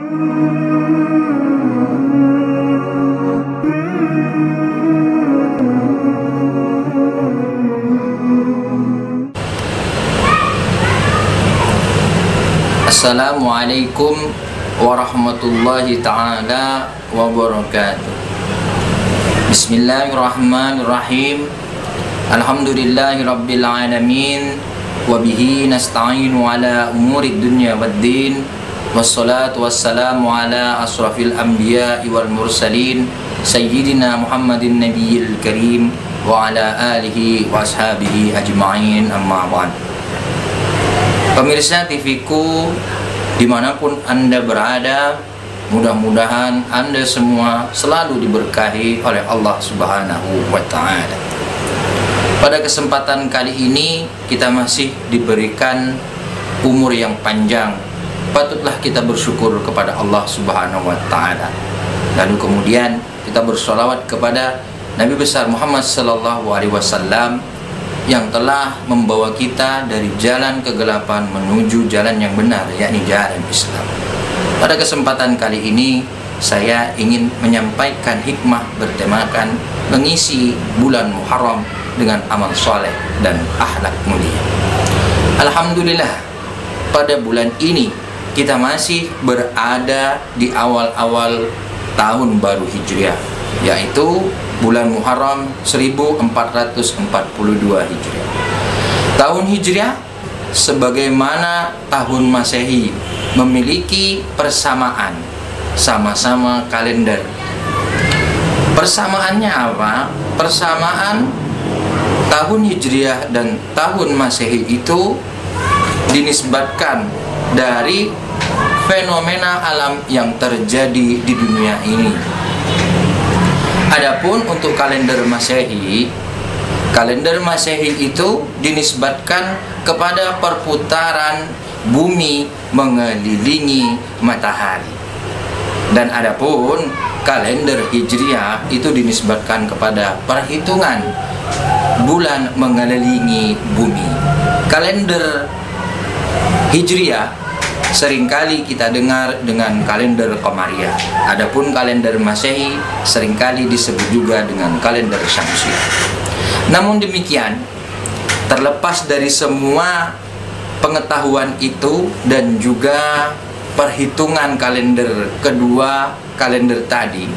Assalamualaikum warahmatullahi ta'ala wabarakatuh. Bismillahirrahmanirrahim. Alhamdulillahi rabbil alamin. Wabihi nasta'inu ala umurid dunya waddin. Wassalatu wassalamu ala asrafil anbiya'i wal mursalin Sayyidina Muhammadin nabiyil karim wa ala alihi wa ashabihi ajma'in, amma ba'd. Pemirsa TV-ku dimanapun Anda berada, mudah-mudahan Anda semua selalu diberkahi oleh Allah Subhanahu wa Ta'ala. Pada kesempatan kali ini kita masih diberikan umur yang panjang. Patutlah kita bersyukur kepada Allah Subhanahu wa Ta'ala. Lalu kemudian kita bersolawat kepada Nabi besar Muhammad sallallahu alaihi wasallam yang telah membawa kita dari jalan kegelapan menuju jalan yang benar, yakni jalan Islam. Pada kesempatan kali ini saya ingin menyampaikan hikmah bertemakan mengisi bulan Muharram dengan amal soleh dan akhlak mulia. Alhamdulillah, pada bulan ini kita masih berada di awal-awal tahun baru Hijriah, yaitu bulan Muharram 1442 Hijriah. Tahun Hijriah sebagaimana tahun Masehi memiliki persamaan, sama-sama kalender. Persamaannya apa? Persamaan tahun Hijriah dan tahun Masehi itu dinisbatkan dari fenomena alam yang terjadi di dunia ini. Adapun untuk kalender Masehi itu dinisbatkan kepada perputaran bumi mengelilingi matahari. Dan adapun kalender Hijriah itu dinisbatkan kepada perhitungan bulan mengelilingi bumi. Kalender Hijriah seringkali kita dengar dengan kalender Qamariyah. Adapun kalender Masehi seringkali disebut juga dengan kalender Syamsiyah. Namun demikian, terlepas dari semua pengetahuan itu dan juga perhitungan kalender kedua kalender tadi,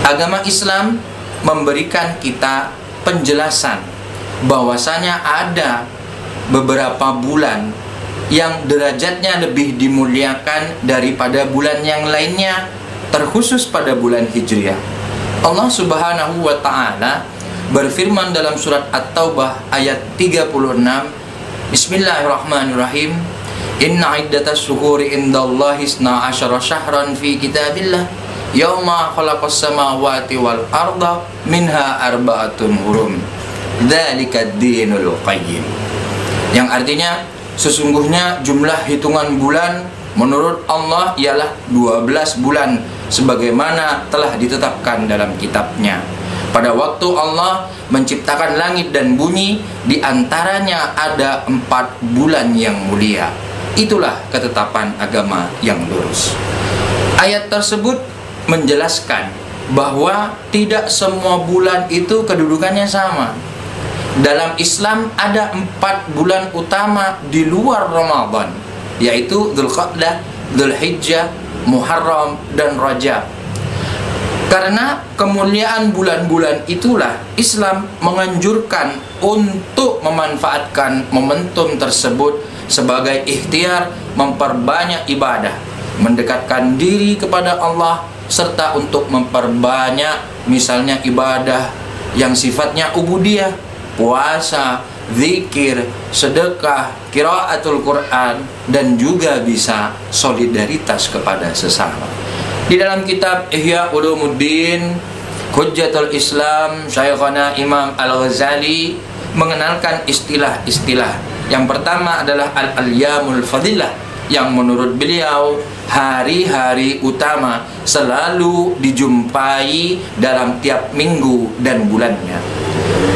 agama Islam memberikan kita penjelasan bahwasanya ada beberapa bulan yang derajatnya lebih dimuliakan daripada bulan yang lainnya, terkhusus pada bulan Hijriah. Allah Subhanahu wa Ta'ala berfirman dalam surat At-Taubah ayat 36, Bismillahirrahmanirrahim. Inna iddatas syuhuri indallahi 12 syahran fi kitabillah yauma khalaqas samawati wal arda minha arba'atun hurum dzalikad dinul qayyim. Yang artinya, sesungguhnya jumlah hitungan bulan menurut Allah ialah 12 bulan sebagaimana telah ditetapkan dalam kitabnya. Pada waktu Allah menciptakan langit dan bumi, di antaranya ada 4 bulan yang mulia. Itulah ketetapan agama yang lurus. Ayat tersebut menjelaskan bahwa tidak semua bulan itu kedudukannya sama. Dalam Islam ada 4 bulan utama di luar Ramadan, yaitu Dzulqa'dah, Dzulhijjah, Muharram, dan Rajab. Karena kemuliaan bulan-bulan itulah Islam menganjurkan untuk memanfaatkan momentum tersebut sebagai ikhtiar memperbanyak ibadah, mendekatkan diri kepada Allah, serta untuk memperbanyak misalnya ibadah yang sifatnya ubudiyah, puasa, zikir, sedekah, qiraatul Quran, dan juga bisa solidaritas kepada sesama. Di dalam kitab Ihya Ulumuddin Hujjatul Islam, Syekhana Imam Al-Ghazali mengenalkan istilah-istilah. Yang pertama adalah Al-Ayyamul Fadilah, yang menurut beliau hari-hari utama selalu dijumpai dalam tiap minggu dan bulannya.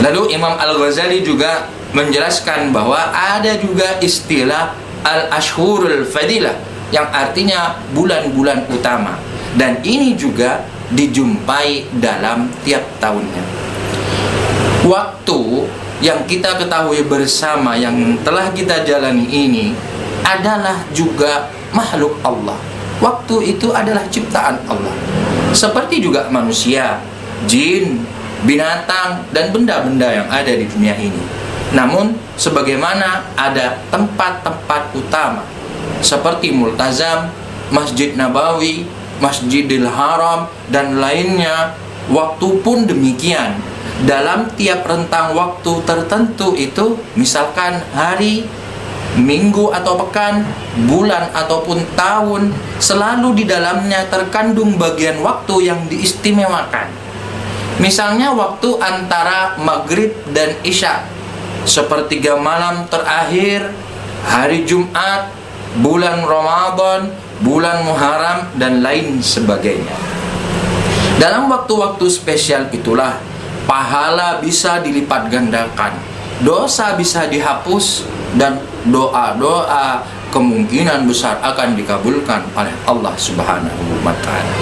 Lalu Imam Al-Ghazali juga menjelaskan bahwa ada juga istilah Al-Ashhurul Fadilah, yang artinya bulan-bulan utama, dan ini juga dijumpai dalam tiap tahunnya. Waktu yang kita ketahui bersama yang telah kita jalani ini adalah juga makhluk Allah. Waktu itu adalah ciptaan Allah, seperti juga manusia, jin, binatang, dan benda-benda yang ada di dunia ini. Namun sebagaimana ada tempat-tempat utama seperti Multazam, Masjid Nabawi, Masjidil Haram, dan lainnya, waktu pun demikian. Dalam tiap rentang waktu tertentu itu, misalkan hari, minggu atau pekan, bulan ataupun tahun, selalu di dalamnya terkandung bagian waktu yang diistimewakan. Misalnya waktu antara maghrib dan isya, sepertiga malam terakhir, hari Jumat, bulan Ramadan, bulan Muharram, dan lain sebagainya. Dalam waktu-waktu spesial itulah pahala bisa dilipat gandakan, dosa bisa dihapus, dan doa-doa kemungkinan besar akan dikabulkan oleh Allah Subhanahu wa Ta'ala.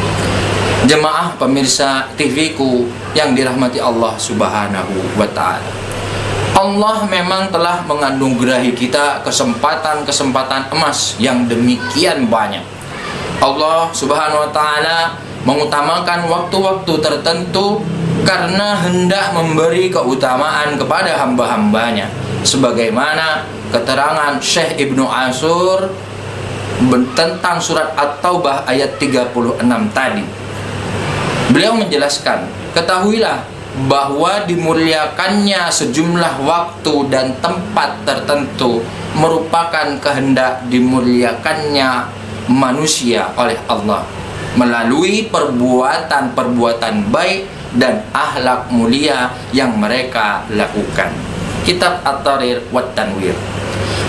Jemaah pemirsa TV-ku yang dirahmati Allah Subhanahu wa Ta'ala, Allah memang telah menganugerahi kita kesempatan-kesempatan emas yang demikian banyak. Allah Subhanahu wa Ta'ala mengutamakan waktu-waktu tertentu karena hendak memberi keutamaan kepada hamba-hambanya, sebagaimana keterangan Syekh Ibnu Ashur tentang surat At-Taubah ayat 36 tadi. Beliau menjelaskan, ketahuilah bahwa dimuliakannya sejumlah waktu dan tempat tertentu merupakan kehendak dimuliakannya manusia oleh Allah melalui perbuatan-perbuatan baik dan akhlak mulia yang mereka lakukan. Kitab At-Tahrir wa Tanwir.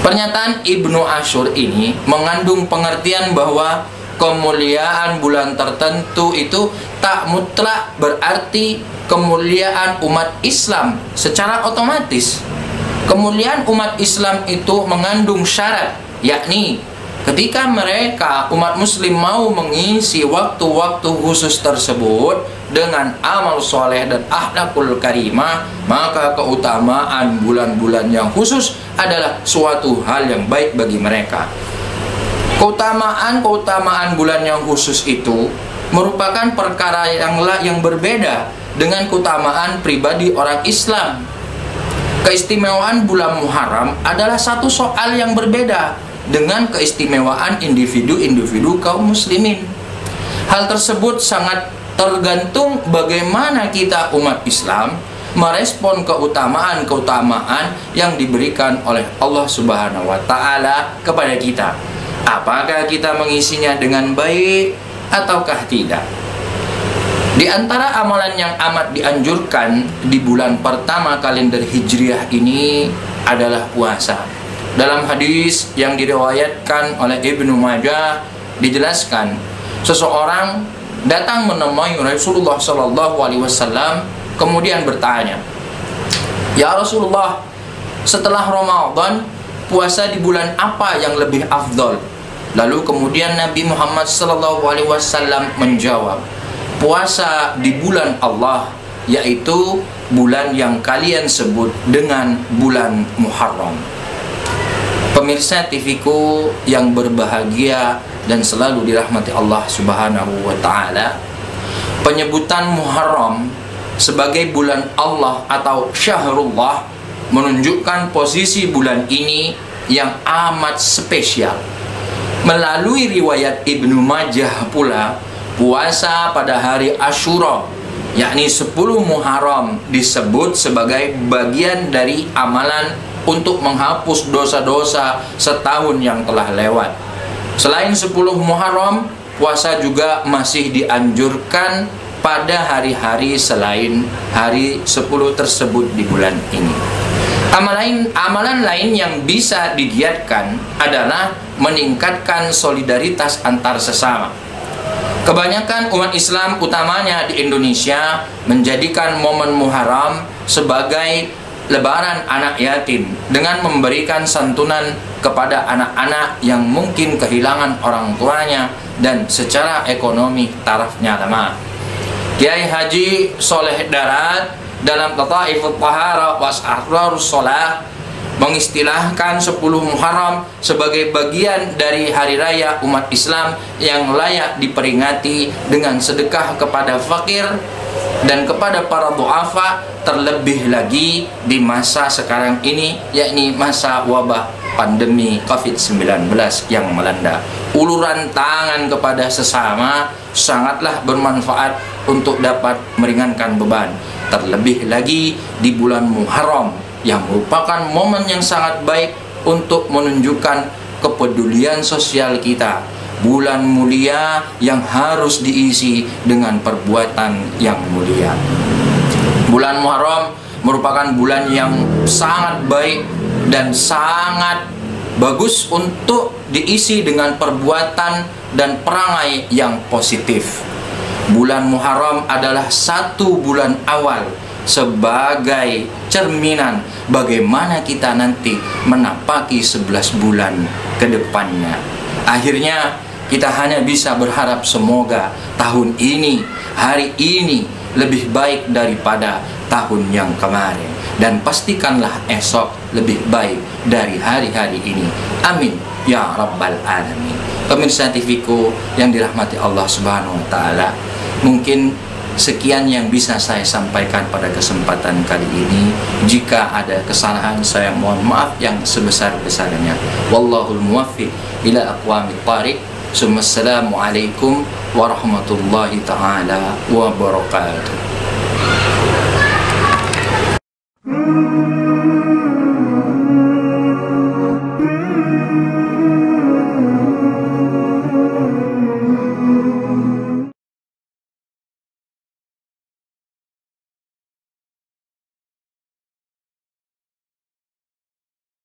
Pernyataan Ibnu Ashur ini mengandung pengertian bahwa kemuliaan bulan tertentu itu tak mutlak berarti kemuliaan umat Islam secara otomatis. Kemuliaan umat Islam itu mengandung syarat, yakni ketika mereka umat muslim mau mengisi waktu-waktu khusus tersebut dengan amal soleh dan akhlakul karimah, maka keutamaan bulan-bulan yang khusus adalah suatu hal yang baik bagi mereka. Keutamaan bulan yang khusus itu merupakan perkara yang berbeda dengan keutamaan pribadi orang Islam. Keistimewaan bulan Muharram adalah satu soal yang berbeda dengan keistimewaan individu-individu kaum muslimin. Hal tersebut sangat tergantung bagaimana kita umat Islam merespon keutamaan-keutamaan yang diberikan oleh Allah Subhanahu wa Ta'ala kepada kita. Apakah kita mengisinya dengan baik ataukah tidak? Di antara amalan yang amat dianjurkan di bulan pertama kalender Hijriah ini adalah puasa. Dalam hadis yang diriwayatkan oleh Ibnu Majah dijelaskan, seseorang datang menemui Rasulullah SAW, kemudian bertanya, "Ya Rasulullah, setelah Ramadan, puasa di bulan apa yang lebih afdol?" Lalu kemudian Nabi Muhammad SAW menjawab, "Puasa di bulan Allah, yaitu bulan yang kalian sebut dengan bulan Muharram." Pemirsa TV-ku yang berbahagia dan selalu dirahmati Allah Subhanahu wa Ta'ala, penyebutan Muharram sebagai bulan Allah atau Syahrullah menunjukkan posisi bulan ini yang amat spesial. Melalui riwayat Ibnu Majah pula, puasa pada hari Asyura, yakni 10 Muharram, disebut sebagai bagian dari amalan untuk menghapus dosa-dosa setahun yang telah lewat. Selain 10 Muharram, puasa juga masih dianjurkan pada hari-hari selain hari 10 tersebut di bulan ini. Amalan lain yang bisa digiatkan adalah meningkatkan solidaritas antar sesama. Kebanyakan umat Islam, utamanya di Indonesia, menjadikan momen Muharram sebagai Lebaran anak yatim dengan memberikan santunan kepada anak-anak yang mungkin kehilangan orang tuanya dan secara ekonomi tarafnya lemah. Kiai Haji Soleh Darat dalam Lataifut Tahara wa Asrarus Shalah mengistilahkan 10 Muharram sebagai bagian dari hari raya umat Islam yang layak diperingati dengan sedekah kepada fakir dan kepada para du'afa, terlebih lagi di masa sekarang ini, yakni masa wabah pandemi COVID-19 yang melanda. Uluran tangan kepada sesama sangatlah bermanfaat untuk dapat meringankan beban, terlebih lagi di bulan Muharram yang merupakan momen yang sangat baik untuk menunjukkan kepedulian sosial kita. Bulan mulia yang harus diisi dengan perbuatan yang mulia. Bulan Muharram merupakan bulan yang sangat baik dan sangat bagus untuk diisi dengan perbuatan dan perangai yang positif. Bulan Muharram adalah satu bulan awal sebagai cerminan bagaimana kita nanti menapaki 11 bulan ke depannya. Akhirnya kita hanya bisa berharap semoga tahun ini, hari ini lebih baik daripada tahun yang kemarin, dan pastikanlah esok lebih baik dari hari-hari ini. Amin ya rabbal alamin. Pemirsa TVku yang dirahmati Allah Subhanahu wa taala, mungkin sekian yang bisa saya sampaikan pada kesempatan kali ini. Jika ada kesalahan, saya mohon maaf yang sebesar-besarnya. Wallahul muwaffiq ila aqwamit thariq. Assalamualaikum warahmatullahi taala wabarakatuh.